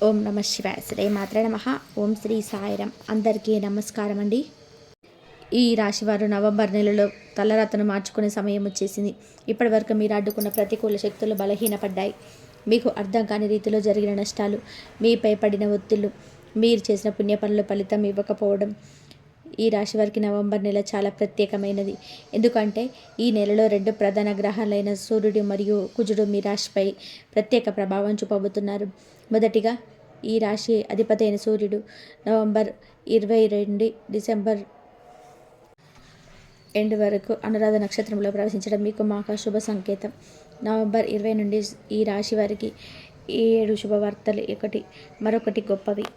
ఓం నమ శివాయ. శ్రీ మాత్రే నమః. ఓం శ్రీ సాయిరం. అందరికీ నమస్కారం అండి. ఈ రాశివారు నవంబర్ నెలలో తలరాతను మార్చుకునే సమయం వచ్చేసింది. ఇప్పటి వరకు మీరు అడ్డుకున్న ప్రతికూల శక్తులు బలహీనపడ్డాయి. మీకు అర్థం కాని రీతిలో జరిగిన నష్టాలు, మీపై పడిన ఒత్తిళ్లు, మీరు చేసిన పుణ్య పనుల ఫలితం ఇవ్వకపోవడం. ఈ రాశి వారికి నవంబర్ నెల చాలా ప్రత్యేకమైనది. ఎందుకంటే ఈ నెలలో రెండు ప్రధాన గ్రహాలైన సూర్యుడు మరియు కుజుడు మీ రాశిపై ప్రత్యేక ప్రభావం చూపబోతున్నారు. మొదటిగా ఈ రాశి అధిపతి అయిన సూర్యుడు నవంబర్ 22 డిసెంబర్ ఎండ్ వరకు అనురాధ నక్షత్రంలో ప్రవేశించడం మీకు మాకు శుభ సంకేతం. నవంబర్ 20 నుండి ఈ రాశి వారికి 7 శుభవార్తలు మరొకటి గొప్పవి.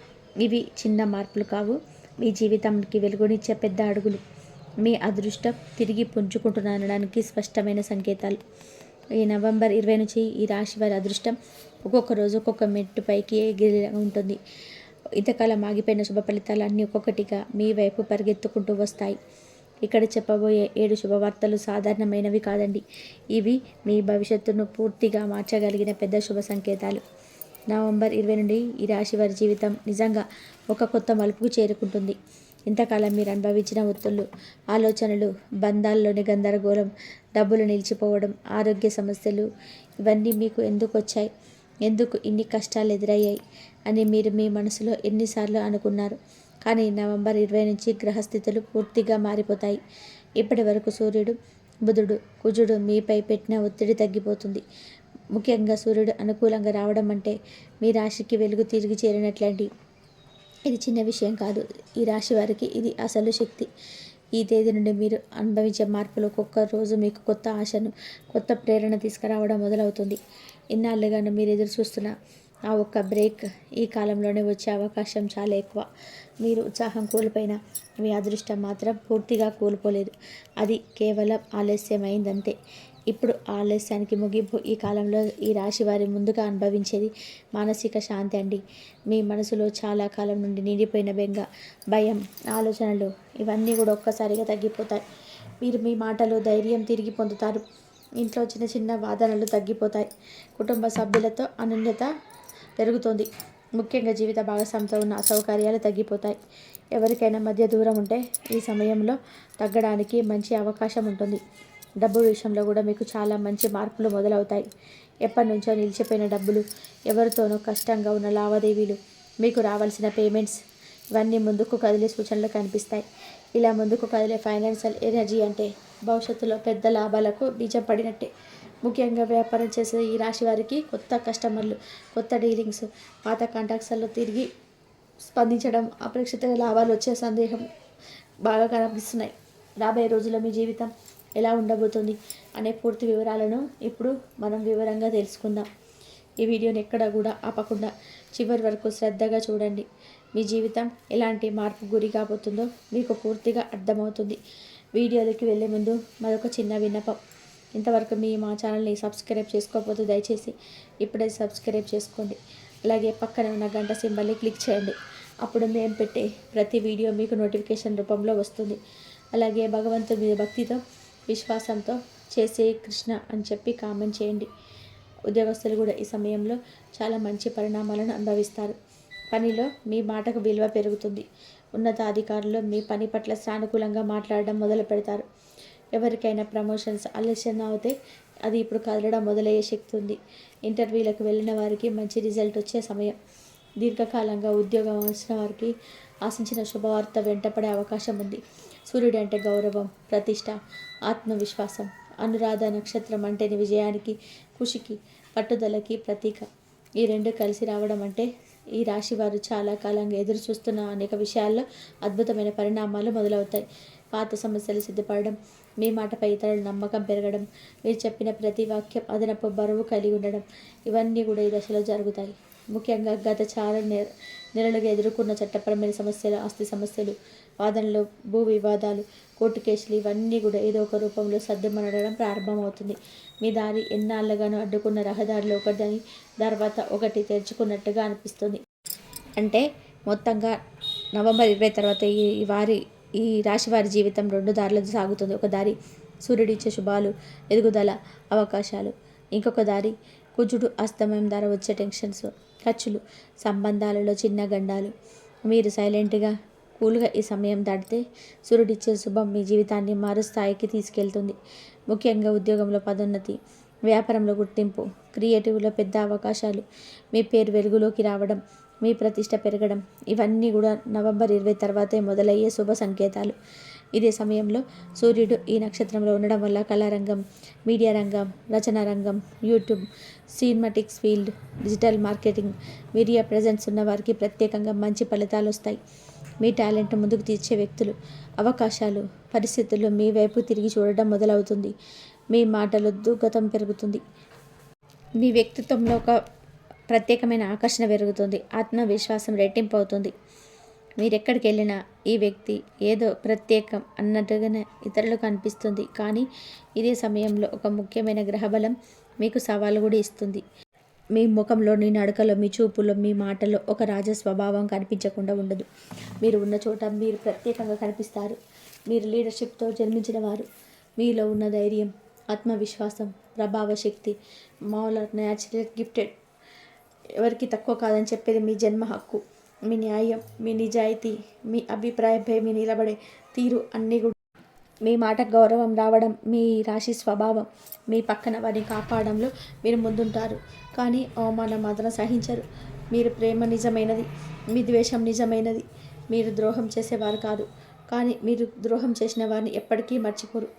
ఇవి చిన్న మార్పులు కావు, మీ జీవితానికి వెలుగునిచ్చే పెద్ద అడుగులు. మీ అదృష్టం తిరిగి పుంజుకుంటున్నడానికి స్పష్టమైన సంకేతాలు. ఈ నవంబర్ 20 నుంచి ఈ రాశి వారి అదృష్టం ఒక్కొక్క రోజు ఒక్కొక్క మెట్టు పైకి ఎగిరి ఉంటుంది. ఇంతకాలం ఆగిపోయిన శుభ ఫలితాలు అన్నీ ఒక్కొక్కటిగా మీ వైపు పరిగెత్తుకుంటూ వస్తాయి. ఇక్కడ చెప్పబోయే 7 శుభవార్తలు సాధారణమైనవి కాదండి. ఇవి మీ భవిష్యత్తును పూర్తిగా మార్చగలిగిన పెద్ద శుభ సంకేతాలు. నవంబర్ 20 నుండి ఈ రాశి వారి జీవితం నిజంగా ఒక కొత్త మలుపుకు చేరుకుంటుంది. ఇంతకాలం మీరు అనుభవించిన ఒత్తిళ్లు, ఆలోచనలు, బంధాల్లోని గందరగోళం, డబ్బులు నిలిచిపోవడం, ఆరోగ్య సమస్యలు, ఇవన్నీ మీకు ఎందుకు వచ్చాయి, ఎందుకు ఇన్ని కష్టాలు ఎదురయ్యాయి అని మీరు మీ మనసులో ఎన్నిసార్లు అనుకున్నారు. కానీ నవంబర్ 20 నుంచి గ్రహస్థితులు పూర్తిగా మారిపోతాయి. ఇప్పటి వరకు సూర్యుడు, బుధుడు, కుజుడు మీపై పెట్టిన ఒత్తిడి తగ్గిపోతుంది. ముఖ్యంగా సూర్యుడు అనుకూలంగా రావడం అంటే మీ రాశికి వెలుగు తిరిగి చేరినట్లండి. ఇది చిన్న విషయం కాదు. ఈ రాశి వారికి ఇది అసలు శక్తి. ఈ తేదీ నుండి మీరు అనుభవించే మార్పులు ఒక్కొక్క రోజు మీకు కొత్త ఆశను, కొత్త ప్రేరణ తీసుకురావడం మొదలవుతుంది. ఇన్నాళ్ళుగాను మీరు ఎదురు చూస్తున్న ఆ ఒక్క బ్రేక్ ఈ కాలంలోనే వచ్చే అవకాశం చాలా ఎక్కువ. మీరు ఉత్సాహం కోల్పోయినా మీ అదృష్టం మాత్రం పూర్తిగా కోల్పోలేదు. అది కేవలం ఆలస్యమైందంతే. ఇప్పుడు ఆలస్యానికి ముగింపు. ఈ కాలంలో ఈ రాశి వారి ముందుగా అనుభవించేది మానసిక శాంతి అండి. మీ మనసులో చాలా కాలం నుండి నిండిపోయిన బెంగ, భయం, ఆలోచనలు ఇవన్నీ కూడా ఒక్కసారిగా తగ్గిపోతాయి. మీరు మీ మాటలో ధైర్యం తిరిగి పొందుతారు. ఇంట్లో చిన్న చిన్న వాదనలు తగ్గిపోతాయి. కుటుంబ సభ్యులతో అనన్యత పెరుగుతుంది. ముఖ్యంగా జీవిత భాగస్వామితో ఉన్న అసౌకర్యాలు తగ్గిపోతాయి. ఎవరికైనా మధ్య దూరం ఉంటే ఈ సమయంలో తగ్గడానికి మంచి అవకాశం ఉంటుంది. డబ్బు విషయంలో కూడా మీకు చాలా మంచి మార్పులు మొదలవుతాయి. ఎప్పటి నుంచో నిలిచిపోయిన డబ్బులు, ఎవరితోనో కష్టంగా ఉన్న లావాదేవీలు, మీకు రావాల్సిన పేమెంట్స్ ఇవన్నీ ముందుకు కదిలే సూచనలు కనిపిస్తాయి. ఇలా ముందుకు కదిలే ఫైనాన్షియల్ ఎనర్జీ అంటే భవిష్యత్తులో పెద్ద లాభాలకు బీజం పడినట్టే. ముఖ్యంగా వ్యాపారం చేసే ఈ రాశి వారికి కొత్త కస్టమర్లు, కొత్త డీలింగ్స్, పాత కాంటాక్ట్స్లో తిరిగి స్పందించడం, అప్రక్షిత లాభాలు వచ్చే సందేహం బాగా కనిపిస్తున్నాయి. రాబోయే రోజుల్లో మీ జీవితం ఎలా ఉండబోతుంది అనే పూర్తి వివరాలను ఇప్పుడు మనం వివరంగా తెలుసుకుందాం. ఈ వీడియోని ఎక్కడ కూడా ఆపకుండా చివరి వరకు శ్రద్ధగా చూడండి. మీ జీవితం ఎలాంటి మార్పు గురి కాబోతుందో మీకు పూర్తిగా అర్థమవుతుంది. వీడియోలోకి వెళ్ళే ముందు మరొక చిన్న విన్నపం. ఇంతవరకు మా ఛానల్ని సబ్స్క్రైబ్ చేసుకోకపోతే దయచేసి ఇప్పుడే సబ్స్క్రైబ్ చేసుకోండి. అలాగే పక్కన ఉన్న గంట సింబల్ని క్లిక్ చేయండి. అప్పుడు మేము పెట్టే ప్రతి వీడియో మీకు నోటిఫికేషన్ రూపంలో వస్తుంది. అలాగే భగవంతుడి మీద భక్తితో, విశ్వాసంతో చేసే కృష్ణ అని చెప్పి కామెంట్ చేయండి. ఉద్యోగస్తులు కూడా ఈ సమయంలో చాలా మంచి పరిణామాలను అనుభవిస్తారు. పనిలో మీ మాటకు విలువ పెరుగుతుంది. ఉన్నతాధికారులు మీ పని పట్ల సానుకూలంగా మాట్లాడడం మొదలు పెడతారు. ఎవరికైనా ప్రమోషన్స్ ఆలస్యం అవుతే అది ఇప్పుడు కదలడం మొదలయ్యే శక్తి ఉంది. ఇంటర్వ్యూలకు వెళ్ళిన వారికి మంచి రిజల్ట్ వచ్చే సమయం. దీర్ఘకాలంగా ఉద్యోగం వచ్చిన వారికి ఆశించిన శుభవార్త వెంటపడే అవకాశం ఉంది. సూర్యుడు అంటే గౌరవం, ప్రతిష్ట, ఆత్మవిశ్వాసం. అనురాధ నక్షత్రం అంటే విజయానికి, కృషికి, పట్టుదలకి ప్రతీక. ఈ రెండు కలిసి రావడం అంటే ఈ రాశి వారు చాలా కాలంగా ఎదురు చూస్తున్న అనేక విషయాల్లో అద్భుతమైన పరిణామాలు మొదలవుతాయి. పాత సమస్యలు సిద్ధపడడం, మీ మాటపై ఇతరుల నమ్మకం పెరగడం, మీరు చెప్పిన ప్రతి వాక్యం అదనపు బరువు కలిగి ఉండడం, ఇవన్నీ కూడా ఈ దశలో జరుగుతాయి. ముఖ్యంగా గత చాలా నెలలుగా ఎదుర్కొన్న చట్టపరమైన సమస్యలు, ఆస్తి సమస్యలు, వాదనలు, భూ వివాదాలు, కోర్టు కేసులు ఇవన్నీ కూడా ఏదో ఒక రూపంలో సర్దుమనడం ప్రారంభమవుతుంది. మీ దారి ఎన్నాళ్ళగానో అడ్డుకున్న రహదారిలో ఒకటి తర్వాత ఒకటి తెరుచుకున్నట్టుగా అనిపిస్తుంది. అంటే మొత్తంగా నవంబర్ 20 తర్వాత ఈ రాశి వారి జీవితం 2 దారులతో సాగుతుంది. ఒక దారి సూర్యుడిచ్చే శుభాలు, ఎదుగుదల, అవకాశాలు. ఇంకొక దారి కుజుడు అస్తమయం ద్వారా వచ్చే టెన్షన్స్, ఖర్చులు, సంబంధాలలో చిన్న గండాలు. మీరు సైలెంట్గా కూల్గా ఈ సమయం దాటితే సూర్యుడిచ్చే శుభం మీ జీవితాన్ని మారు స్థాయికి తీసుకెళ్తుంది. ముఖ్యంగా ఉద్యోగంలో పదోన్నతి, వ్యాపారంలో గుర్తింపు, క్రియేటివ్లో పెద్ద అవకాశాలు, మీ పేరు వెలుగులోకి రావడం, మీ ప్రతిష్ట పెరగడం, ఇవన్నీ కూడా నవంబర్ 20 తర్వాతే మొదలయ్యే శుభ సంకేతాలు. ఇదే సమయంలో సూర్యుడు ఈ నక్షత్రంలో ఉండడం వల్ల కళారంగం, మీడియా రంగం, రచనా రంగం, YouTube, cinematics field, digital marketing, media presence ఉన్న వారికి ప్రత్యేకంగా మంచి ఫలితాలు వస్తాయి. మీ టాలెంట్ ముందుకు తీర్చే వ్యక్తులు, అవకాశాలు, పరిస్థితుల్లో మీ వైపు తిరిగి చూడడం మొదలవుతుంది. మీ మాటలు దూగతం పెరుగుతుంది. మీ వ్యక్తిత్వంలో ఒక ప్రత్యేకమైన ఆకర్షణ పెరుగుతుంది. ఆత్మవిశ్వాసం రెట్టింపు అవుతుంది. మీరెక్కడికి వెళ్ళినా ఈ వ్యక్తి ఏదో ప్రత్యేకం అన్నట్టుగానే ఇతరులకు అనిపిస్తుంది. కానీ ఇదే సమయంలో ఒక ముఖ్యమైన గ్రహబలం మీకు సవాలు కూడా ఇస్తుంది. మీ ముఖంలోని నడకలో, మీ చూపులో, మీ మాటలో ఒక రాజ స్వభావం కనిపించకుండా ఉండదు. మీరు ఉన్న చోట మీరు ప్రత్యేకంగా కనిపిస్తారు. మీరు లీడర్షిప్తో జన్మించిన వారు. మీలో ఉన్న ధైర్యం, ఆత్మవిశ్వాసం, ప్రభావ శక్తి మామూలు న్యాచురల్ గిఫ్టెడ్. ఎవరికి తక్కువ కాదని చెప్పేది మీ జన్మ హక్కు. మీ న్యాయం, మీ నిజాయితీ, మీ అభిప్రాయంపై మీ నిలబడే తీరు అన్నీ కూడా మీ మాటకు గౌరవం రావడం మీ రాశి స్వభావం. మీ పక్కన వారిని కాపాడంలో మీరు ముందుంటారు. కానీ అవమానం మాత్రం సహించరు. మీరు ప్రేమ నిజమైనది, మీ ద్వేషం నిజమైనది. మీరు ద్రోహం చేసేవారు కాదు, కానీ మీరు ద్రోహం చేసిన వారిని ఎప్పటికీ మర్చిపోరు.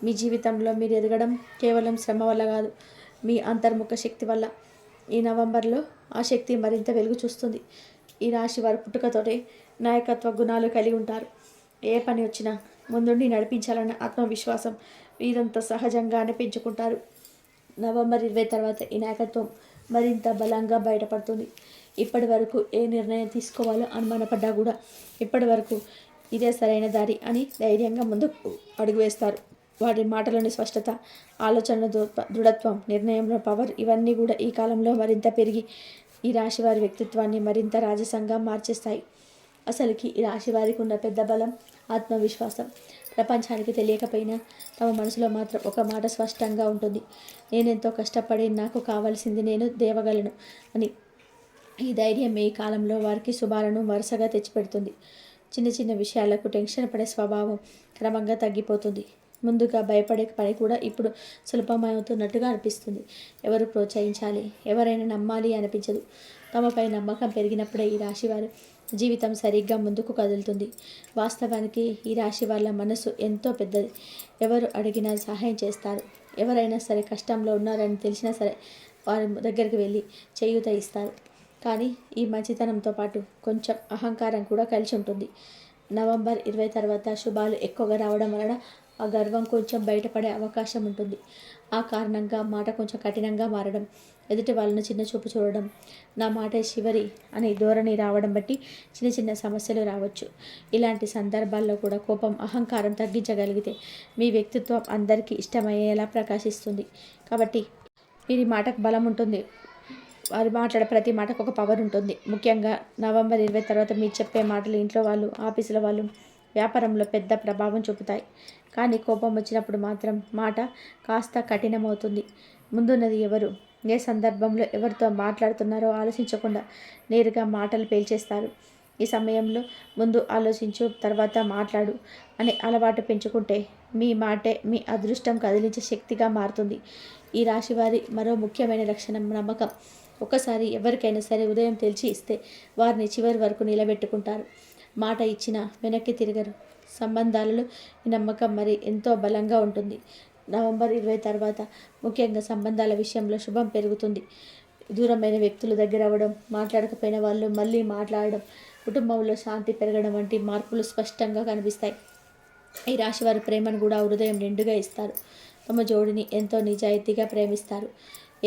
మీ జీవితంలో మీరు ఎదగడం కేవలం శ్రమ వల్ల కాదు, మీ అంతర్ముఖ శక్తి వల్ల. ఈ నవంబర్లో ఆ శక్తి మరింత వెలుగు చూస్తుంది. ఈ రాశి వారు పుట్టుకతోటే నాయకత్వ గుణాలు కలిగి ఉంటారు. ఏ పని వచ్చినా ముందుండి నడిపించాలన్న ఆత్మవిశ్వాసం వీరంతా సహజంగానే పెంచుకుంటారు. నవంబర్ 20 తర్వాత ఈ నాయకత్వం మరింత బలంగా బయటపడుతుంది. ఇప్పటి వరకు ఏ నిర్ణయం తీసుకోవాలో అనుమానపడ్డా కూడా ఇప్పటి వరకు ఇదే సరైన దారి అని ధైర్యంగా ముందుకు అడుగు వేస్తారు. వారి మాటలోని స్పష్టత, ఆలోచనల దృఢత్వం, నిర్ణయంలో పవర్, ఇవన్నీ కూడా ఈ కాలంలో మరింత పెరిగి ఈ రాశి వారి వ్యక్తిత్వాన్ని మరింత రాజసంగా మార్చేస్తాయి. అసలుకి ఈ రాశి వారికి ఉన్న పెద్ద బలం ఆత్మవిశ్వాసం. ప్రపంచానికి తెలియకపోయినా తమ మనసులో మాత్రం ఒక మాట స్పష్టంగా ఉంటుంది: నేనెంతో కష్టపడి నాకు కావాల్సింది నేను దేవగలను అని. ఈ ధైర్యం ఈ కాలంలో వారికి శుభాలను వరుసగా తెచ్చిపెడుతుంది. చిన్న చిన్న విషయాలకు టెన్షన్ పడే స్వభావం క్రమంగా తగ్గిపోతుంది. ముందుగా భయపడే పని కూడా ఇప్పుడు సులభమవుతున్నట్టుగా అనిపిస్తుంది. ఎవరు ప్రోత్సహించాలి, ఎవరైనా నమ్మాలి అనిపించదు. తమపై నమ్మకం పెరిగినప్పుడే ఈ రాశివారు జీవితం సరిగ్గా ముందుకు కదులుతుంది. వాస్తవానికి ఈ రాశి వాళ్ళ మనసు ఎంతో పెద్దది. ఎవరు అడిగినా సహాయం చేస్తారు. ఎవరైనా సరే కష్టంలో ఉన్నారని తెలిసినా సరే వారి దగ్గరికి వెళ్ళి చేయూత ఇస్తారు. కానీ ఈ మంచితనంతో పాటు కొంచెం అహంకారం కూడా కలిసి ఉంటుంది. నవంబర్ 20 తర్వాత శుభాలు ఎక్కువగా రావడం వలన ఆ గర్వం కొంచెం బయటపడే అవకాశం ఉంటుంది. ఆ కారణంగా మాట కొంచెం కఠినంగా మారడం, ఎదుటి వాళ్ళను చిన్న చూపు చూడడం, నా మాట చివరి అనే ధోరణి రావడం బట్టి చిన్న చిన్న సమస్యలు రావచ్చు. ఇలాంటి సందర్భాల్లో కూడా కోపం, అహంకారం తగ్గించగలిగితే మీ వ్యక్తిత్వం అందరికీ ఇష్టమయ్యేలా ప్రకాశిస్తుంది. కాబట్టి వీరి మాటకు బలం ఉంటుంది. వారు మాట్లాడే ప్రతి మాటకు ఒక పవర్ ఉంటుంది. ముఖ్యంగా నవంబర్ 20 తర్వాత మీరు చెప్పే మాటలు ఇంట్లో వాళ్ళు, ఆఫీసుల వాళ్ళు, వ్యాపారంలో పెద్ద ప్రభావం చూపుతాయి. కానీ కోపం వచ్చినప్పుడు మాత్రం మాట కాస్త కఠినమవుతుంది. ముందున్నది ఎవరు, ఏ సందర్భంలో ఎవరితో మాట్లాడుతున్నారో ఆలోచించకుండా నేరుగా మాటలు పేల్చేస్తారు. ఈ సమయంలో ముందు ఆలోచించు, తర్వాత మాట్లాడు అనే అలవాటు పెంచుకుంటే మీ మాటే మీ అదృష్టం కదిలించే శక్తిగా మారుతుంది. ఈ రాశివారి మరో ముఖ్యమైన లక్షణం నమ్మకం. ఒకసారి ఎవరికైనా సరే ఉదయం తెలిసి ఇస్తే వారిని చివరి వరకు నిలబెట్టుకుంటారు. మాట ఇచ్చినా వెనక్కి తిరగరు. సంబంధాలలో ఈ నమ్మకం మరి ఎంతో బలంగా ఉంటుంది. నవంబర్ 20 తర్వాత ముఖ్యంగా సంబంధాల విషయంలో శుభం పెరుగుతుంది. దూరమైన వ్యక్తులు దగ్గర అవ్వడం, మాట్లాడకపోయిన వాళ్ళు మళ్ళీ మాట్లాడడం, కుటుంబంలో శాంతి పెరగడం వంటి మార్పులు స్పష్టంగా కనిపిస్తాయి. ఈ రాశి వారి ప్రేమను కూడా హృదయం నిండుగా ఇస్తారు. తమ జోడిని ఎంతో నిజాయితీగా ప్రేమిస్తారు.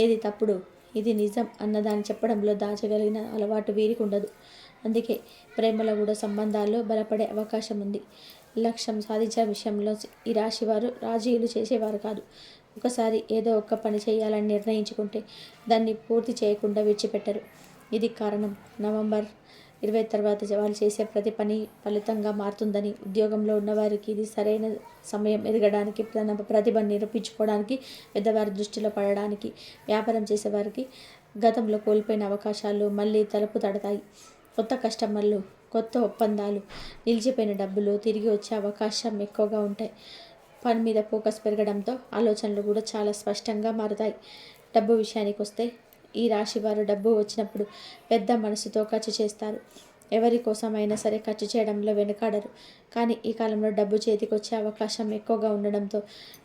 ఏది తప్పుడు, ఇది నిజం అన్నదాన్ని చెప్పడంలో దాచగలిగిన అలవాటు వీరికి ఉండదు. అందుకే ప్రేమలో కూడా సంబంధాల్లో బలపడే అవకాశం ఉంది. లక్ష్యం సాధించే విషయంలో ఈ రాశివారు రాజీలు చేసేవారు కాదు. ఒకసారి ఏదో ఒక్క పని చేయాలని నిర్ణయించుకుంటే దాన్ని పూర్తి చేయకుండా విడిచిపెట్టరు. ఇది కారణం నవంబర్ 20 తర్వాత వాళ్ళు చేసే ప్రతి పని ఫలితంగా మారుతుందని. ఉద్యోగంలో ఉన్నవారికి ఇది సరైన సమయం ఎదగడానికి, తన ప్రతిభను నిరూపించుకోవడానికి, పెద్దవారి దృష్టిలో పడడానికి. వ్యాపారం చేసేవారికి గతంలో కోల్పోయిన అవకాశాలు మళ్ళీ తలుపు తడతాయి. కొత్త కస్టమర్లు, కొత్త ఒప్పందాలు, నిలిచిపోయిన డబ్బులు తిరిగి వచ్చే అవకాశం ఎక్కువగా ఉంటాయి. పని మీద ఫోకస్ పెరగడంతో ఆలోచనలు కూడా చాలా స్పష్టంగా మారుతాయి. డబ్బు విషయానికి వస్తే ఈ రాశి వారు డబ్బు వచ్చినప్పుడు పెద్ద మనసుతో ఖర్చు చేస్తారు. ఎవరి కోసమైనా సరే ఖర్చు చేయడంలో వెనుకాడరు. కానీ ఈ కాలంలో డబ్బు చేతికి వచ్చే అవకాశం ఎక్కువగా ఉండడంతో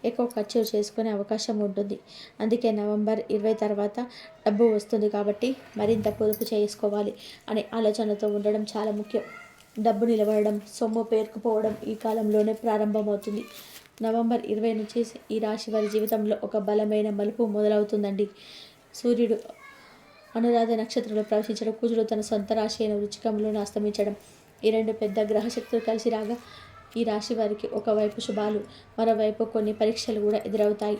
ఎక్కువ ఖర్చు చేసుకునే అవకాశం ఉంటుంది. అందుకే నవంబర్ 20 తర్వాత డబ్బు వస్తుంది కాబట్టి మరింత పొదుపు చేసుకోవాలి అనే ఆలోచనతో ఉండడం చాలా ముఖ్యం. డబ్బు నిలబడడం, సొమ్ము పేరుకుపోవడం ఈ కాలంలోనే ప్రారంభమవుతుంది. నవంబర్ 20 నుంచి ఈ రాశి వారి జీవితంలో ఒక బలమైన మలుపు మొదలవుతుందండి. సూర్యుడు అనురాధ నక్షత్రంలో ప్రవేశించడం, కుజుడు తన సొంత రాశి అయిన వృచ్చికంలో అస్తమించడం, ఈ రెండు పెద్ద గ్రహశక్తులు కలిసి రాగా ఈ రాశి వారికి ఒకవైపు శుభాలు, మరోవైపు కొన్ని పరీక్షలు కూడా ఎదురవుతాయి.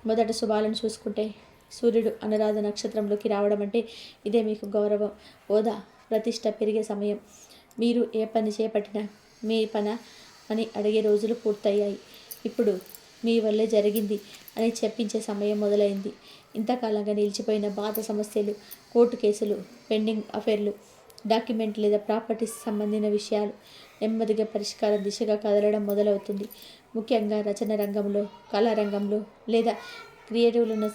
మొదట శుభాలను చూసుకుంటే సూర్యుడు అనురాధ నక్షత్రంలోకి రావడం అంటే ఇదే మీకు గౌరవం, హోదా, ప్రతిష్ట పెరిగే సమయం. మీరు ఏ పని చేపట్టినా మీ అని అడిగే రోజులు పూర్తయ్యాయి. ఇప్పుడు మీ వల్లే జరిగింది అని చెప్పించే సమయం మొదలైంది. ఇంతకాలంగా నిలిచిపోయిన పాత సమస్యలు, కోర్టు కేసులు, పెండింగ్ అఫైర్లు, డాక్యుమెంట్ లేదా ప్రాపర్టీస్ సంబంధించిన విషయాలు నెమ్మదిగా పరిష్కార దిశగా కదలడం మొదలవుతుంది. ముఖ్యంగా రచన రంగంలో, కళారంగంలో లేదా క్రియేటివ్లో ఉన్న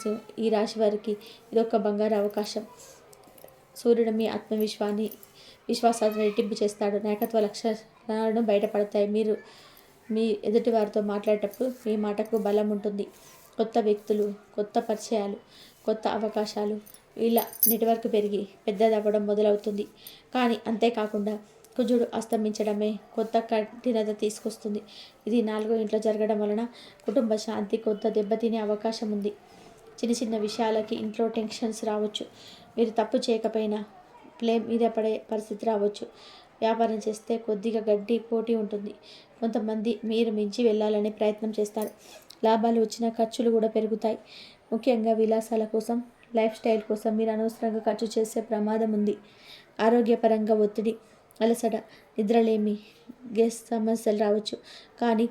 ఈ రాశి వారికి ఇదొక బంగారు అవకాశం. సూర్యుడు మీ విశ్వాసాలను రెట్టింపు చేస్తాడు. నాయకత్వ లక్షణాలను బయటపడతాయి. మీరు మీ ఎదుటి వారితో మాట్లాడేటప్పుడు మీ మాటకు బలం ఉంటుంది. కొత్త వ్యక్తులు, కొత్త పరిచయాలు, కొత్త అవకాశాలు, వీళ్ళ నెట్వర్క్ పెరిగి పెద్దదవ్వడం మొదలవుతుంది. కానీ అంతేకాకుండా కుజుడు అస్తమించడమే కొత్త కఠినత తీసుకొస్తుంది. ఇది 4వ ఇంట్లో జరగడం వలన కుటుంబ శాంతి కొంత దెబ్బతినే అవకాశం ఉంది. చిన్న చిన్న విషయాలకి ఇంట్లో టెన్షన్స్ రావచ్చు. మీరు తప్పు చేయకపోయినా బ్లేమ్ మీద పడే పరిస్థితి రావచ్చు. వ్యాపారం చేస్తే కొద్దిగా గడ్డి పోటీ ఉంటుంది. కొంతమంది మీరు మించి వెళ్ళాలనే ప్రయత్నం చేస్తారు. లాభాలు వచ్చిన ఖర్చులు కూడా పెరుగుతాయి. ముఖ్యంగా విలాసాల కోసం, లైఫ్ స్టైల్ కోసం మీరు అనవసరంగా ఖర్చు చేసే ప్రమాదం ఉంది. ఆరోగ్యపరంగా ఒత్తిడి, అలసట, నిద్రలేమి, గ్యాస్ సమస్యలు రావచ్చు. కానీ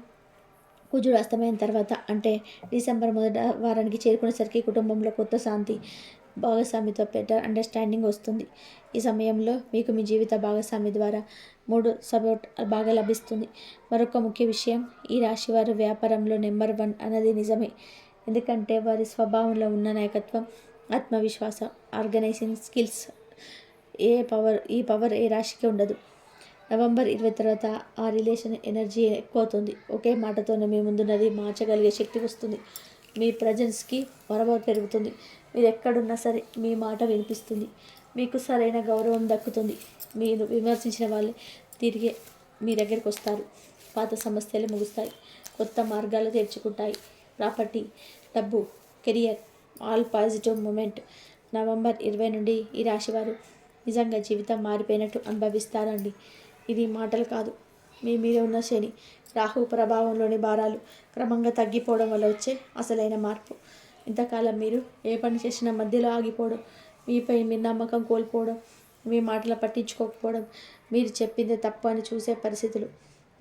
కుజుడు అస్తమైన తర్వాత అంటే డిసెంబర్ మొదటి వారానికి చేరుకునేసరికి కుటుంబంలో కొత్త శాంతి, భాగస్వామితో బెటర్ అండర్స్టాండింగ్ వస్తుంది. ఈ సమయంలో మీకు మీ జీవిత భాగస్వామి ద్వారా 3 సపోర్ట్ బాగా లభిస్తుంది. మరొక ముఖ్య విషయం, ఈ రాశివారు వ్యాపారంలో నెంబర్ 1 అన్నది నిజమే. ఎందుకంటే వారి స్వభావంలో ఉన్న నాయకత్వం, ఆత్మవిశ్వాసం, ఆర్గనైజింగ్ స్కిల్స్ ఈ పవర్ ఏ రాశికి ఉండదు. నవంబర్ 20 తర్వాత ఆ రిలేషన్ ఎనర్జీ ఎక్కువ అవుతుంది. ఒకే మాటతోనే మీ ముందున్నది మార్చగలిగే శక్తి వస్తుంది. మీ ప్రజెన్స్కి పవర్ పెరుగుతుంది. మీరు ఎక్కడున్నా సరే మీ మాట వినిపిస్తుంది. మీకు సరైన గౌరవం దక్కుతుంది. మీరు విమర్శించిన వాళ్ళే తిరిగి మీ దగ్గరికి వస్తారు. పాత సమస్యలు ముగుస్తాయి. కొత్త మార్గాలు తెరుచుకుంటాయి. ప్రాపర్టీ, డబ్బు, career all positive moment. November 20 నుండి ఈ రాశివారు నిజంగా జీవితం మారిపోయినట్టు అనుభవిస్తారండి. ఇది మాటలు కాదు. మీ మీద ఉన్న శని, రాహు ప్రభావంలోని భారాలు క్రమంగా తగ్గిపోవడం వల్ల వచ్చే అసలైన మార్పు. ఇంతకాలం మీరు ఏ పని చేసినా మధ్యలో ఆగిపోవడం, మీపై మీరు నమ్మకం కోల్పోవడం, మీ మాటలు పట్టించుకోకపోవడం, మీరు చెప్పిందే తప్పు అని చూసే పరిస్థితులు,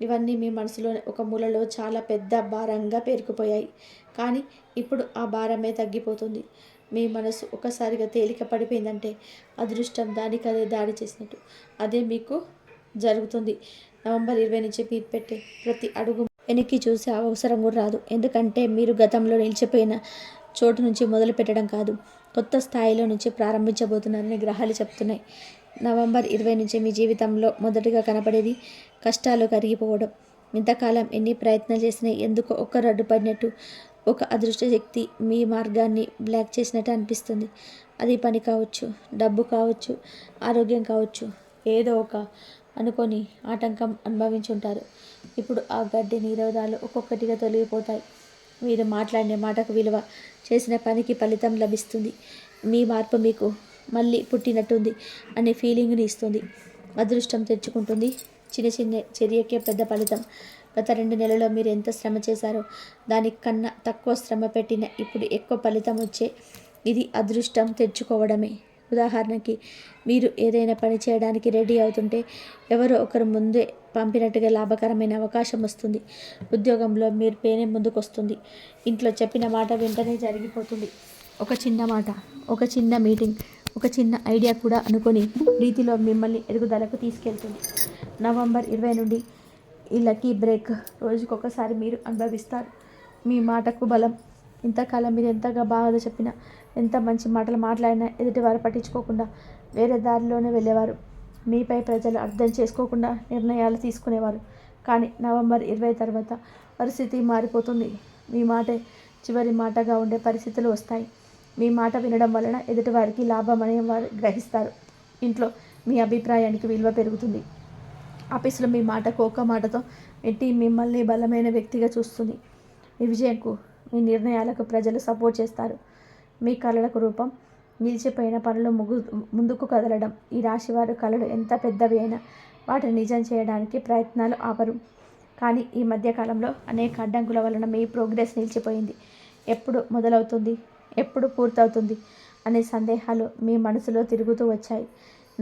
ఇవన్నీ మీ మనసులో ఒక మూలలో చాలా పెద్ద భారంగా పేరుకుపోయాయి. కానీ ఇప్పుడు ఆ భారమే తగ్గిపోతుంది. మీ మనసు ఒకసారిగా తేలిక పడిపోయిందంటే అదృష్టం దానికదే దాడి చేసినట్టు. అదే మీకు జరుగుతుంది. నవంబర్ 20 నుంచి మీరు పెట్టే ప్రతి అడుగు వెనక్కి చూసే అవసరం కూడా రాదు. ఎందుకంటే మీరు గతంలో నిలిచిపోయిన చోటు నుంచి మొదలు పెట్టడం కాదు, కొత్త స్థాయిలో నుంచి ప్రారంభించబోతున్నారని గ్రహాలు చెప్తున్నాయి. నవంబర్ 20 నుంచి మీ జీవితంలో మొదటిగా కనపడేది కష్టాలు కరిగిపోవడం. ఇంతకాలం ఎన్ని ప్రయత్నాలు చేసినా ఎందుకో ఒక్క అడ్డుపడినట్టు, ఒక అదృష్ట శక్తి మీ మార్గాన్ని బ్లాక్ చేసినట్టు అనిపిస్తుంది. అది పని కావచ్చు, డబ్బు కావచ్చు, ఆరోగ్యం కావచ్చు, ఏదో ఒక అనుకొని ఆటంకం అనుభవించుంటారు. ఇప్పుడు ఆ గడ్డి నిరోధాలు ఒక్కొక్కటిగా తొలగిపోతాయి. మీరు మాట్లాడిన మాటకు విలువ, చేసిన పనికి ఫలితం లభిస్తుంది. మీ మార్పు మీకు మళ్ళీ పుట్టినట్టుంది అనే ఫీలింగ్ని ఇస్తుంది. అదృష్టం తెచ్చుకుంటుంది. చిన్న చిన్న చర్యకే పెద్ద ఫలితం. గత 2 నెలల్లో మీరు ఎంత శ్రమ చేశారో దానికన్నా తక్కువ శ్రమ పెట్టిన ఇప్పుడు ఎక్కువ ఫలితం వచ్చే ఇది అదృష్టం తెచ్చుకోవడమే. ఉదాహరణకి మీరు ఏదైనా పని చేయడానికి రెడీ అవుతుంటే ఎవరో ఒకరు ముందే పంపినట్టుగా లాభకరమైన అవకాశం వస్తుంది. ఉద్యోగంలో మీరు పేనే ముందుకు వస్తుంది. ఇంట్లో చెప్పిన మాట వెంటనే జరిగిపోతుంది. ఒక చిన్న మాట, ఒక చిన్న మీటింగ్, ఒక చిన్న ఐడియా కూడా అనుకొని రీతిలో మిమ్మల్ని ఎదుగుదలకు తీసుకెళ్తుంది. నవంబర్ 20 నుండి ఈ లక్కీ బ్రేక్ రోజుకొకసారి మీరు అనుభవిస్తారు. మీ మాటకు బలం. ఇంతకాలం మీరు ఎంతగా బాధ చెప్పినా, ఎంత మంచి మాటలు మాట్లాడినా ఎదుటివారు పట్టించుకోకుండా వేరే దారిలోనే వెళ్ళేవారు. మీపై ప్రజలు అర్థం చేసుకోకుండా నిర్ణయాలు తీసుకునేవారు. కానీ నవంబర్ 20 తర్వాత పరిస్థితి మారిపోతుంది. మీ మాటే చివరి మాటగా ఉండే పరిస్థితులు వస్తాయి. మీ మాట వినడం వలన ఎదుటివారికి లాభమనే వారు గ్రహిస్తారు. ఇంట్లో మీ అభిప్రాయానికి విలువ పెరుగుతుంది. ఆఫీసులో మీ మాటకు ఒక్క మాటతో ఎట్టి మిమ్మల్ని బలమైన వ్యక్తిగా చూస్తుంది. మీ విజయంకు, మీ నిర్ణయాలకు ప్రజలు సపోర్ట్ చేస్తారు. మీ కళలకు రూపం. నిలిచిపోయిన పనులు ముందుకు కదలడం. ఈ రాశివారు కళలు ఎంత పెద్దవి అయినా వాటిని నిజం చేయడానికి ప్రయత్నాలు ఆపరు. కానీ ఈ మధ్యకాలంలో అనేక అడ్డంకుల వలన మీ ప్రోగ్రెస్ నిలిచిపోయింది. ఎప్పుడు మొదలవుతుంది, ఎప్పుడు పూర్తవుతుంది అనే సందేహాలు మీ మనసులో తిరుగుతూ వచ్చాయి.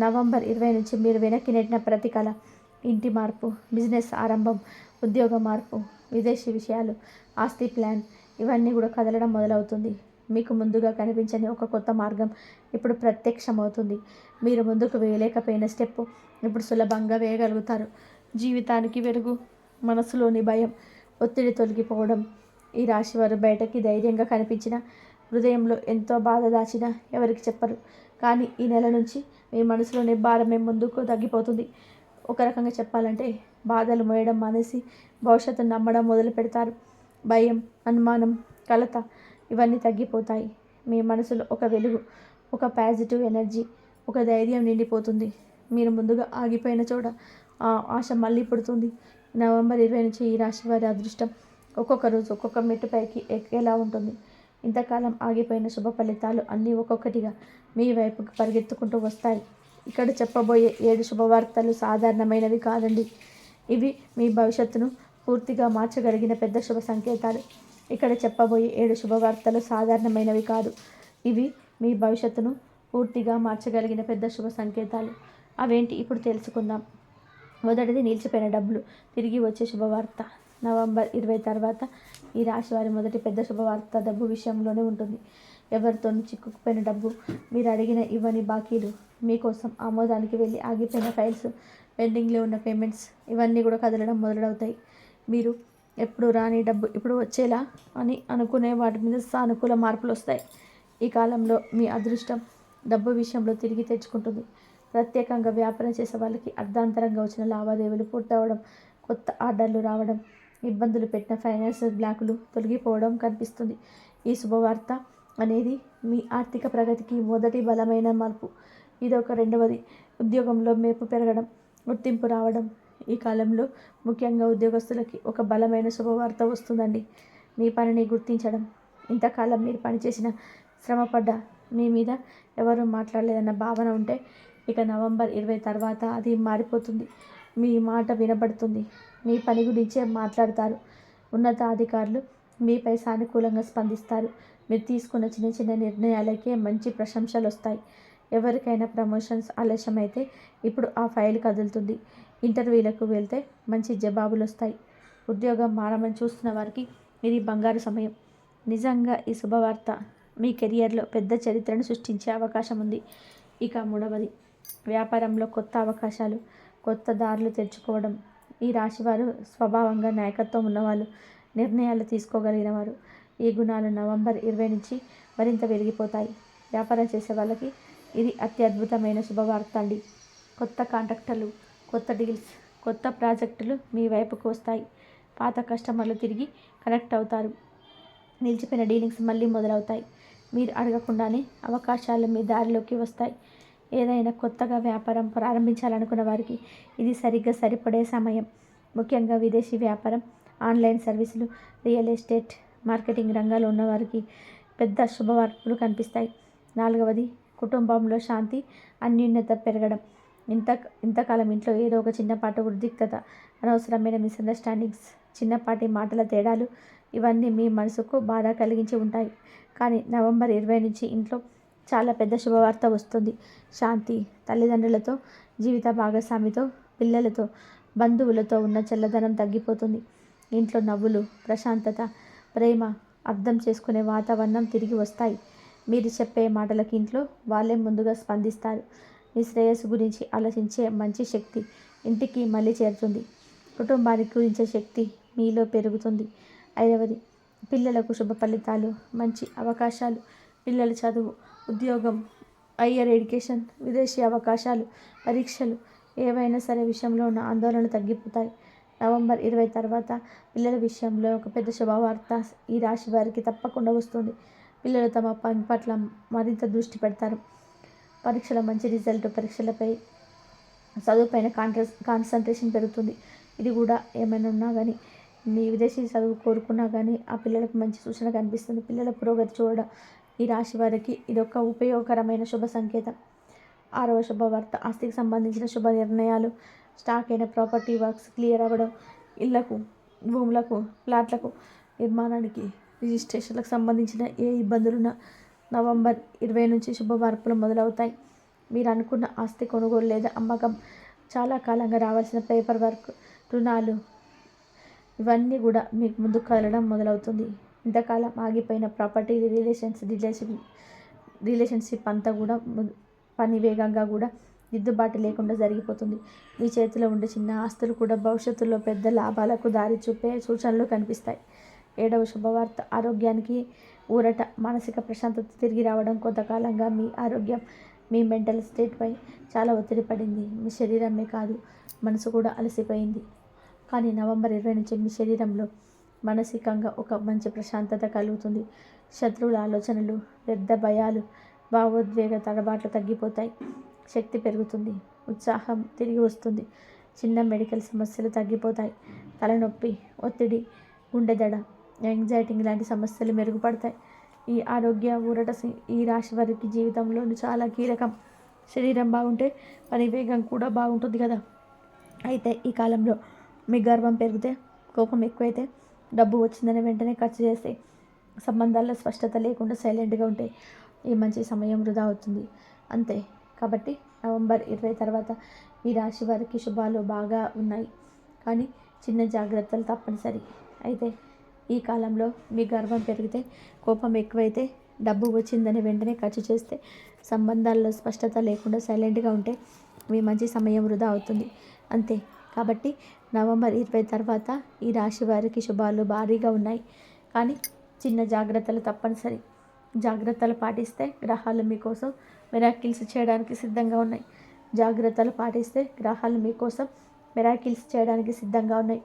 నవంబర్ 20 నుంచి మీరు వెనక్కి నెట్టిన ప్రతి కళ, ఇంటి మార్పు, బిజినెస్ ఆరంభం, ఉద్యోగ మార్పు, విదేశీ విషయాలు, ఆస్తి ప్లాన్ ఇవన్నీ కూడా కదలడం మొదలవుతుంది. మీకు ముందుగా కనిపించని ఒక కొత్త మార్గం ఇప్పుడు ప్రత్యక్షమవుతుంది. మీరు ముందుకు వేయలేకపోయిన స్టెప్ ఇప్పుడు సులభంగా వేయగలుగుతారు. జీవితానికి వెలుగు. మనసులోని భయం, ఒత్తిడి తొలగిపోవడం. ఈ రాశివారు బయటకి ధైర్యంగా కనిపించిన హృదయంలో ఎంతో బాధ దాచినా ఎవరికి చెప్పరు. కానీ ఈ నెల నుంచి మీ మనసులోని భారమే ముందుకు తగ్గిపోతుంది. ఒక రకంగా చెప్పాలంటే బాధలు మోయడం మానేసి భవిష్యత్తును నమ్మడం మొదలు పెడతారు. భయం, అనుమానం, కలత ఇవన్నీ తగ్గిపోతాయి. మీ మనసులో ఒక వెలుగు, ఒక పాజిటివ్ ఎనర్జీ, ఒక ధైర్యం నిండిపోతుంది. మీరు ముందుగా ఆగిపోయిన చోట ఆ ఆశ మళ్ళీ పుడుతుంది. నవంబర్ 20 నుంచి ఈ రాశి వారి అదృష్టం ఒక్కొక్క రోజు ఒక్కొక్క మెట్టుపైకి ఎక్కేలా ఉంటుంది. ఇంతకాలం ఆగిపోయిన శుభ ఫలితాలు అన్నీ ఒక్కొక్కటిగా మీ వైపుకు పరిగెత్తుకుంటూ వస్తాయి. ఇక్కడ చెప్పబోయే 7 శుభవార్తలు సాధారణమైనవి కాదండి. ఇవి మీ భవిష్యత్తును పూర్తిగా మార్చగలిగిన పెద్ద శుభ సంకేతాలు. ఇక్కడ చెప్పబోయే 7 శుభవార్తలు సాధారణమైనవి కాదు. ఇవి మీ భవిష్యత్తును పూర్తిగా మార్చగలిగిన పెద్ద శుభ సంకేతాలు. అవేంటి ఇప్పుడు తెలుసుకుందాం. మొదటిది, నిలిచిపోయిన డబ్బులు తిరిగి వచ్చే శుభవార్త. నవంబర్ 20 తర్వాత ఈ రాశి వారి మొదటి పెద్ద శుభవార్త డబ్బు విషయంలోనే ఉంటుంది. ఎవరితోనూ చిక్కుకుపోయిన డబ్బు, మీరు అడిగిన ఇవ్వని బాకీలు, మీకోసం ఆమోదానికి వెళ్ళి ఆగిపోయిన ఫైల్స్, పెండింగ్లో ఉన్న పేమెంట్స్ ఇవన్నీ కూడా కదలడం మొదలవుతాయి. మీరు ఎప్పుడు రాని డబ్బు ఇప్పుడు వచ్చేలా అని అనుకునే వాటి మీద సానుకూల మార్పులు వస్తాయి. ఈ కాలంలో మీ అదృష్టం డబ్బు విషయంలో తిరిగి తెచ్చుకుంటుంది. ప్రత్యేకంగా వ్యాపారం చేసే వాళ్ళకి అర్ధాంతరంగా వచ్చిన లావాదేవీలు పూర్తవడం, కొత్త ఆర్డర్లు రావడం, ఇబ్బందులు పెట్టిన ఫైనాన్షియల్ బ్లాకులు తొలగిపోవడం కనిపిస్తుంది. ఈ శుభవార్త అనేది మీ ఆర్థిక ప్రగతికి మొదటి బలమైన మార్పు. ఇదొక. రెండవది, ఉద్యోగంలో మేపు పెరగడం, గుర్తింపు రావడం. ఈ కాలంలో ముఖ్యంగా ఉద్యోగస్తులకి ఒక బలమైన శుభవార్త వస్తుందండి. మీ పనిని గుర్తించడం. ఇంతకాలం మీరు పనిచేసిన, శ్రమపడ్డ మీ మీద ఎవరు మాట్లాడలేదన్న భావన ఉంటే ఇక నవంబర్ 20 తర్వాత అది మారిపోతుంది. మీ మాట వినబడుతుంది. మీ పని గురించే మాట్లాడతారు. ఉన్నతాధికారులు మీపై సానుకూలంగా స్పందిస్తారు. మీరు తీసుకున్న చిన్న చిన్న నిర్ణయాలకే మంచి ప్రశంసలు వస్తాయి. ఎవరికైనా ప్రమోషన్స్ ఆలస్యమైతే ఇప్పుడు ఆ ఫైల్ కదులుతుంది. ఇంటర్వ్యూలకు వెళ్తే మంచి జవాబులు వస్తాయి. ఉద్యోగం మారమని చూస్తున్న వారికి ఇది బంగారు సమయం. నిజంగా ఈ శుభవార్త మీ కెరియర్లో పెద్ద చరిత్రను సృష్టించే అవకాశం ఉంది. ఇక మూడవది, వ్యాపారంలో కొత్త అవకాశాలు, కొత్త దారులు తెరుచుకోవడం. ఈ రాశివారు స్వభావంగా నాయకత్వం ఉన్నవాళ్ళు, నిర్ణయాలు తీసుకోగలిగిన వారు. ఈ గుణాలు నవంబర్ 20 నుంచి మరింత వెలిగిపోతాయి. వ్యాపారం చేసే వాళ్ళకి ఇది అత్యద్భుతమైన శుభవార్త అండి. కొత్త కాంట్రాక్టర్లు, కొత్త డీల్స్, కొత్త ప్రాజెక్టులు మీ వైపుకు వస్తాయి. పాత కస్టమర్లు తిరిగి కనెక్ట్ అవుతారు. నిలిచిపోయిన డీలింగ్స్ మళ్ళీ మొదలవుతాయి. మీరు అడగకుండానే అవకాశాలు మీ దారిలోకి వస్తాయి. ఏదైనా కొత్తగా వ్యాపారం ప్రారంభించాలనుకున్న వారికి ఇది సరిగ్గా సరిపడే సమయం. ముఖ్యంగా విదేశీ వ్యాపారం, ఆన్లైన్ సర్వీసులు, రియల్ ఎస్టేట్, మార్కెటింగ్ రంగాల్లో ఉన్నవారికి పెద్ద శుభవార్తలు కనిపిస్తాయి. నాలుగవది, కుటుంబంలో శాంతి, అన్యోన్యత పెరగడం. ఇంతకాలం ఇంట్లో ఏదో ఒక చిన్నపాటి ఉద్రిక్తత, అనవసరమైన మిస్అండర్స్టాండింగ్స్, చిన్నపాటి మాటల తేడాలు ఇవన్నీ మీ మనసుకు బాధ కలిగించి ఉంటాయి. కానీ నవంబర్ 20 నుంచి ఇంట్లో చాలా పెద్ద శుభవార్త వస్తుంది. శాంతి. తల్లిదండ్రులతో, జీవిత భాగస్వామితో, పిల్లలతో, బంధువులతో ఉన్న చల్లదనం తగ్గిపోతుంది. ఇంట్లో నవ్వులు, ప్రశాంతత, ప్రేమ, అర్థం చేసుకునే వాతావరణం తిరిగి వస్తాయి. మీరు చెప్పే మాటలకి ఇంట్లో వాళ్ళే ముందుగా స్పందిస్తారు. మీ శ్రేయస్సు గురించి ఆలోచించే మంచి శక్తి ఇంటికి మళ్ళీ చేరుతుంది. కుటుంబానికి గురించే శక్తి మీలో పెరుగుతుంది. 5వది, పిల్లలకు శుభ ఫలితాలు, మంచి అవకాశాలు, పిల్లల చదువు, ఉద్యోగం, హయ్యర్ ఎడ్యుకేషన్, విదేశీ అవకాశాలు, పరీక్షలు ఏవైనా సరే విషయంలో ఉన్న ఆందోళనలు తగ్గిపోతాయి. నవంబర్ 20 తర్వాత పిల్లల విషయంలో ఒక పెద్ద శుభవార్త ఈ రాశి వారికి తప్పకుండా వస్తుంది. పిల్లలు తమ పని పట్ల మరింత దృష్టి పెడతారు. పరీక్షల మంచి రిజల్ట్, పరీక్షలపై చదువుపైన కాన్సన్ట్రేషన్ పెరుగుతుంది. ఇది కూడా ఏమైనా ఉన్నా కానీ మీ విదేశీ చదువు కోరుకున్నా కానీ ఆ పిల్లలకు మంచి సూచన కనిపిస్తుంది. పిల్లల పురోగతి చూడడం ఈ రాశి వారికి ఇదొక ఉపయోగకరమైన శుభ సంకేతం. 6వ శుభవార్త, ఆస్తికి సంబంధించిన శుభ నిర్ణయాలు, స్టాక్ అయిన ప్రాపర్టీ వర్క్స్ క్లియర్ అవ్వడం, ఇళ్లకు, భూములకు, ప్లాట్లకు నిర్మాణానికి, రిజిస్ట్రేషన్లకు సంబంధించిన ఏ ఇబ్బందులున్నా నవంబర్ 20 నుంచి శుభ మార్పులు మొదలవుతాయి. మీరు అనుకున్న ఆస్తి కొనుగోలు లేదా అమ్మకం, చాలా కాలంగా రావాల్సిన పేపర్ వర్క్, రుణాలు ఇవన్నీ కూడా మీకు ముందుకు కదలడం మొదలవుతుంది. ఇంతకాలం ఆగిపోయిన ప్రాపర్టీ రిలేషన్షిప్ అంతా కూడా పని వేగంగా కూడా దిద్దుబాటు లేకుండా జరిగిపోతుంది. మీ చేతిలో ఉండే చిన్న ఆస్తులు కూడా భవిష్యత్తులో పెద్ద లాభాలకు దారి చూపే సూచనలు కనిపిస్తాయి. 7వ శుభవార్త, ఆరోగ్యానికి ఊరట, మానసిక ప్రశాంతత తిరిగి రావడం. కొంతకాలంగా మీ ఆరోగ్యం, మీ మెంటల్ స్టేట్పై చాలా ఒత్తిడి పడింది. మీ శరీరమే కాదు, మనసు కూడా అలసిపోయింది. కానీ నవంబర్ 20 నుంచి మీ శరీరంలో మానసికంగా ఒక మంచి ప్రశాంతత కలుగుతుంది. శత్రువుల ఆలోచనలు, వ్యర్థ భయాలు, భావోద్వేగ తడబాట్లు తగ్గిపోతాయి. శక్తి పెరుగుతుంది, ఉత్సాహం తిరిగి వస్తుంది. చిన్న మెడికల్ సమస్యలు తగ్గిపోతాయి. తలనొప్పి, ఒత్తిడి, గుండెదడ, యాంగ్జైటీ లాంటి సమస్యలు మెరుగుపడతాయి. ఈ ఆరోగ్య ఊరట ఈ రాశి వారికి జీవితంలో చాలా కీలకం. శరీరం బాగుంటే పని వేగం కూడా బాగుంటుంది కదా. అయితే ఈ కాలంలో మీ గర్వం పెరిగితే, కోపం ఎక్కువైతే, డబ్బు వచ్చిందని వెంటనే ఖర్చు చేస్తే, సంబంధాల్లో స్పష్టత లేకుండా సైలెంట్గా ఉంటే ఈ మంచి సమయం వృధా అవుతుంది. అంతే. కాబట్టి నవంబర్ 20 తర్వాత ఈ రాశి వారికి శుభాలు బాగా ఉన్నాయి, కానీ చిన్న జాగ్రత్తలు తప్పనిసరి. అయితే ఈ కాలంలో మీ గర్వం పెరిగితే, కోపం ఎక్కువైతే, డబ్బు వచ్చిందని వెంటనే ఖర్చు చేస్తే, సంబంధాల్లో స్పష్టత లేకుండా సైలెంట్గా ఉంటే మీ మంచి సమయం వృధా అవుతుంది. అంతే. కాబట్టి నవంబర్ 20 తర్వాత ఈ రాశి వారికి శుభాలు భారీగా ఉన్నాయి, కానీ చిన్న జాగ్రత్తలు తప్పనిసరి. జాగ్రత్తలు పాటిస్తే గ్రహాలు మీకోసం మిరాకిల్స్ చేయడానికి సిద్ధంగా ఉన్నాయి. జాగ్రత్తలు పాటిస్తే గ్రహాలు మీకోసం మిరాకిల్స్ చేయడానికి సిద్ధంగా ఉన్నాయి.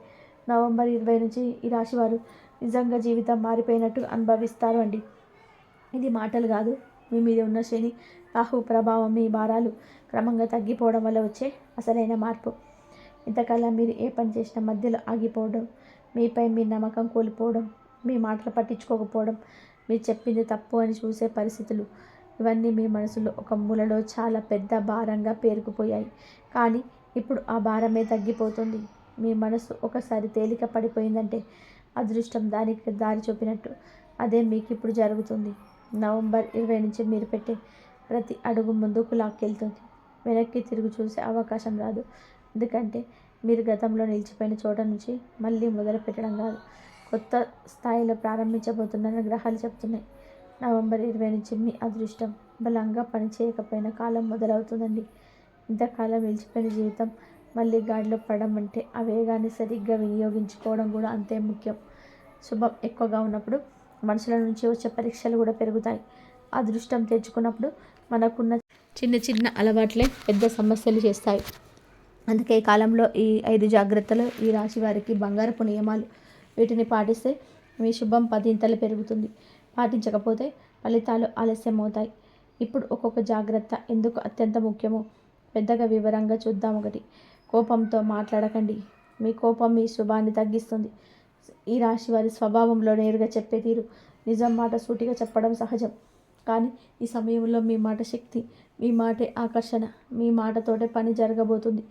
నవంబర్ 20 నుంచి ఈ రాశివారు నిజంగా జీవితం మారిపోయినట్టు అనుభవిస్తారు అండి. ఇది మాటలు కాదు. మీ మీద ఉన్న శని, రాహు ప్రభావం, మీ భారాలు క్రమంగా తగ్గిపోవడం వల్ల వచ్చే అసలైన మార్పు. ఇంతకాలం మీరు ఏ పని చేసినా మధ్యలో ఆగిపోవడం, మీపై మీ నమ్మకం కోల్పోవడం, మీ మాటలు పట్టించుకోకపోవడం, మీరు చెప్పింది తప్పు అని చూసే పరిస్థితులు, ఇవన్నీ మీ మనసులో ఒక మూలలో చాలా పెద్ద భారంగా పేరుకుపోయాయి. కానీ ఇప్పుడు ఆ భారమే తగ్గిపోతుంది. మీ మనసు ఒకసారి తేలిక పడిపోయిందంటే అదృష్టం దానికి దారి చూపినట్టు. అదే మీకు ఇప్పుడు జరుగుతుంది. నవంబర్ 20 నుంచి మీరు పెట్టే ప్రతి అడుగు ముందుకు లాక్కెళ్తుంది. వెనక్కి తిరిగి చూసే అవకాశం రాదు. ఎందుకంటే మీరు గతంలో నిలిచిపోయిన చోట నుంచి మళ్ళీ మొదలు పెట్టడం కాదు, కొత్త స్థాయిలో ప్రారంభించబోతున్నారని గ్రహాలు చెప్తున్నాయి. నవంబర్ 20 నుంచి మీ అదృష్టం బలంగా పనిచేయకపోయిన కాలం మొదలవుతుందండి. ఇంతకాలం నిలిచిపోయిన జీవితం మళ్ళీ గాడిలో పడడం అంటే ఆ వేగాన్ని సరిగ్గా వినియోగించుకోవడం కూడా అంతే ముఖ్యం. శుభం ఎక్కువగా ఉన్నప్పుడు మనుషుల నుంచి వచ్చే పరీక్షలు కూడా పెరుగుతాయి. అదృష్టం తెచ్చుకున్నప్పుడు మనకున్న చిన్న చిన్న అలవాట్లే పెద్ద సమస్యలు చేస్తాయి. అందుకే ఈ కాలంలో ఈ 5 జాగ్రత్తలు ఈ రాశి వారికి బంగారపు నియమాలు. వీటిని పాటిస్తే మీ శుభం 10 పెరుగుతుంది. పాటించకపోతే ఫలితాలు ఆలస్యం అవుతాయి. ఇప్పుడు ఒక్కొక్క జాగ్రత్త ఎందుకు అత్యంత ముఖ్యమో పెద్దగా వివరంగా చూద్దాం. 1, కోపంతో మాట్లాడకండి. మీ కోపం మీ శుభాన్ని తగ్గిస్తుంది. ఈ రాశి వారి స్వభావంలో నేరుగా చెప్పే తీరు, నిజం మాట సూటిగా చెప్పడం సహజం. కానీ ఈ సమయంలో మీ మాట శక్తి, మీ మాటే ఆకర్షణ, మీ మాటతోటే పని జరగబోతుంది.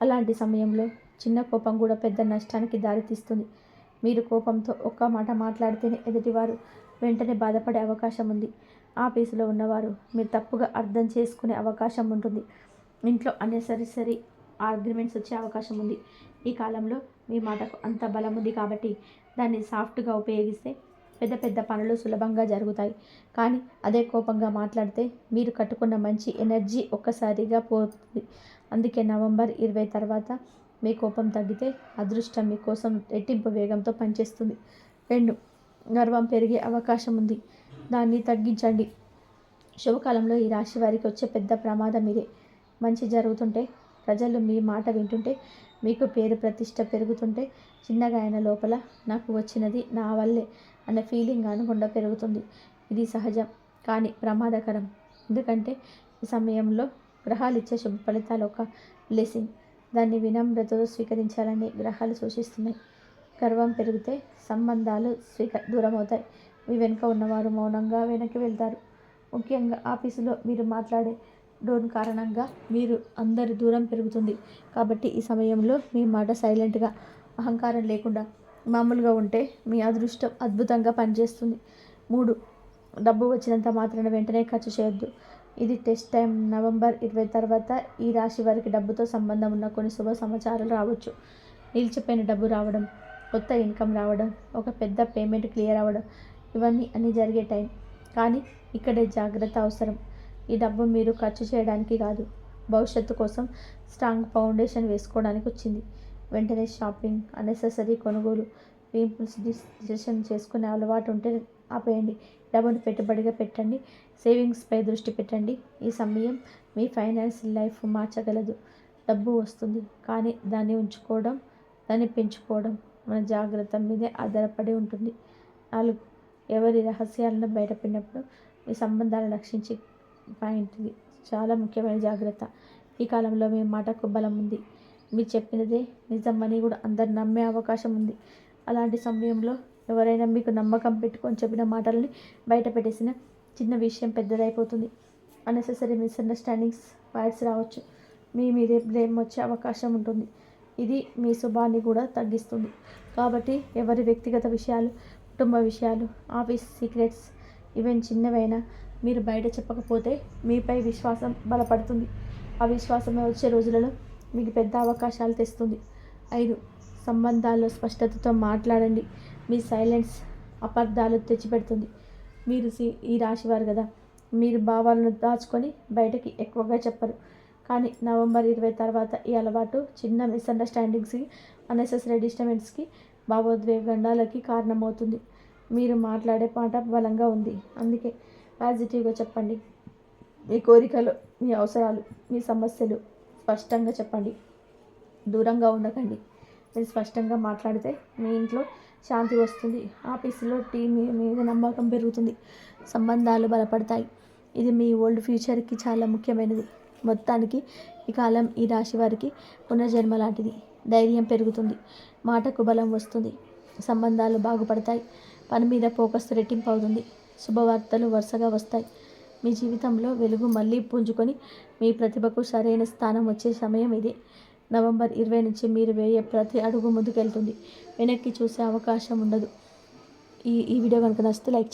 అలాంటి సమయంలో చిన్న కోపం కూడా పెద్ద నష్టానికి దారితీస్తుంది. మీరు కోపంతో ఒక్క మాట మాట్లాడితేనే ఎదుటివారు వెంటనే బాధపడే అవకాశం ఉంది. ఆఫీసులో ఉన్నవారు మీరు తప్పుగా అర్థం చేసుకునే అవకాశం ఉంటుంది. ఇంట్లో అన్నెసరీ ఆర్గ్యుమెంట్స్ వచ్చే అవకాశం ఉంది. ఈ కాలంలో మీ మాటకు అంత బలం ఉంది కాబట్టి దాన్ని సాఫ్ట్గా ఉపయోగిస్తే పెద్ద పెద్ద పనులు సులభంగా జరుగుతాయి. కానీ అదే కోపంగా మాట్లాడితే మీరు కట్టుకున్న మంచి ఎనర్జీ ఒక్కసారిగా పోతుంది. అందుకే నవంబర్ 20 తర్వాత మీ కోపం తగ్గితే అదృష్టం మీకోసం రెట్టింపు వేగంతో పనిచేస్తుంది. 2. గర్వం పెరిగే అవకాశం ఉంది. దాన్ని తగ్గించండి. శుభకాలంలో ఈ రాశి వారికి వచ్చే పెద్ద ప్రమాదం ఇదే. మంచి జరుగుతుంటే, ప్రజలు మీ మాట వింటుంటే, మీకు పేరు ప్రతిష్ట పెరుగుతుంటే చిన్నగా అయిన లోపల నాకు వచ్చినది నా వల్లే అనే ఫీలింగ్ అనుకుండా పెరుగుతుంది. ఇది సహజం కానీ ప్రమాదకరం. ఎందుకంటే ఈ సమయంలో గ్రహాలు ఇచ్చే శుభ ఫలితాలు ఒక బ్లెస్సింగ్. దాన్ని వినమ్రతతో స్వీకరించాలని గ్రహాలు సూచిస్తున్నాయి. గర్వం పెరిగితే సంబంధాలు దూరమవుతాయి. మీ వెనుక ఉన్నవారు మౌనంగా వెనక్కి వెళ్తారు. ముఖ్యంగా ఆఫీసులో మీరు మాట్లాడే డోన్ కారణంగా మీరు అందరి దూరం పెరుగుతుంది. కాబట్టి ఈ సమయంలో మీ మాట సైలెంట్గా, అహంకారం లేకుండా మామూలుగా ఉంటే మీ అదృష్టం అద్భుతంగా పనిచేస్తుంది. 3. డబ్బు వచ్చినంత మాత్రాన వెంటనే ఖర్చు చేయొద్దు. ఇది టెస్ట్ టైం. నవంబర్ 20 తర్వాత ఈ రాశి వారికి డబ్బుతో సంబంధం ఉన్న కొన్ని శుభ సమాచారాలు రావచ్చు. నిలిచిపోయిన డబ్బు రావడం, కొత్త ఇన్కమ్ రావడం, ఒక పెద్ద పేమెంట్ క్లియర్ అవ్వడం, ఇవన్నీ అన్నీ జరిగే టైం. కానీ ఇక్కడే జాగ్రత్త అవసరం. ఈ డబ్బు మీరు ఖర్చు చేయడానికి కాదు, భవిష్యత్తు కోసం స్ట్రాంగ్ ఫౌండేషన్ వేసుకోవడానికి వచ్చింది. వెంటనే షాపింగ్, అన్నెసెసరీ కొనుగోలు, ఇంపల్స్ డిసిషన్ చేసుకునే అలవాటు ఉంటే ఆపేయండి. డబ్బును పెట్టుబడిగా పెట్టండి. సేవింగ్స్పై దృష్టి పెట్టండి. ఈ సమయం మీ ఫైనాన్షియల్ లైఫ్ మార్చగలదు. డబ్బు వస్తుంది కానీ దాన్ని ఉంచుకోవడం, దాన్ని పెంచుకోవడం మన జాగ్రత్త మీదే ఆధారపడి ఉంటుంది. 4. ఎవరి రహస్యాలను బయటపడినప్పుడు మీ సంబంధాలను రక్షించి పాయింట్. ఇది చాలా ముఖ్యమైన జాగ్రత్త. ఈ కాలంలో మీ మాటకు బలం ఉంది. మీరు చెప్పినదే నిజమని కూడా అందరు నమ్మే అవకాశం ఉంది. అలాంటి సమయంలో ఎవరైనా మీకు నమ్మకం పెట్టుకొని చెప్పిన మాటలని బయట పెట్టేసిన చిన్న విషయం పెద్దదైపోతుంది. అన్నెసెసరీ మిస్అండర్స్టాండింగ్స్, ఫైట్స్ రావచ్చు. మీ మీదే బ్లేమ్ వచ్చే అవకాశం ఉంటుంది. ఇది మీ శుభాన్ని కూడా తగ్గిస్తుంది. కాబట్టి ఎవరి వ్యక్తిగత విషయాలు, కుటుంబ విషయాలు, ఆఫీస్ సీక్రెట్స్ ఈవెన్ చిన్నవైనా మీరు బయట చెప్పకపోతే మీపై విశ్వాసం బలపడుతుంది. ఆ విశ్వాసమే వచ్చే రోజులలో మీకు పెద్ద అవకాశాలు తెస్తుంది. 5. సంబంధాల్లో స్పష్టతతో మాట్లాడండి. మీ సైలెన్స్ అపార్థాలు తెచ్చిపెడుతుంది. మీరు ఈ రాశివారు కదా, మీరు భావాలను దాచుకొని బయటకి ఎక్కువగా చెప్పరు. కానీ నవంబర్ 20 తర్వాత ఈ అలవాటు చిన్న మిస్అండర్స్టాండింగ్స్కి, అన్నెసెసరీ డిస్టర్బెన్స్కి, భావోద్వేగాలకి కారణమవుతుంది. మీరు మాట్లాడే మాట బలంగా ఉంది. అందుకే పాజిటివ్గా చెప్పండి. మీ కోరికలు, మీ అవసరాలు, మీ సమస్యలు స్పష్టంగా చెప్పండి. దూరంగా ఉండకండి. మీరు స్పష్టంగా మాట్లాడితే మీ ఇంట్లో శాంతి వస్తుంది. ఆఫీసులో టీం మీద నమ్మకం పెరుగుతుంది. సంబంధాలు బలపడతాయి. ఇది మీ ఓల్డ్ ఫ్యూచర్కి చాలా ముఖ్యమైనది. మొత్తానికి ఈ కాలం ఈ రాశి వారికి పునర్జన్మ లాంటిది. ధైర్యం పెరుగుతుంది. మాటకు బలం వస్తుంది. సంబంధాలు బాగుపడతాయి. పని మీద ఫోకస్ రెట్టింపు అవుతుంది. శుభవార్తలు వరుసగా వస్తాయి. మీ జీవితంలో వెలుగు మళ్ళీ పుంజుకొని మీ ప్రతిభకు సరైన స్థానం వచ్చే సమయం ఇదే. నవంబర్ 20 నుంచి మీరు వేయే ప్రతి అడుగు ముందుకెళ్తుంది. వెనక్కి చూసే అవకాశం ఉండదు. ఈ వీడియో కనుక నచ్చితే లైక్ చేయండి.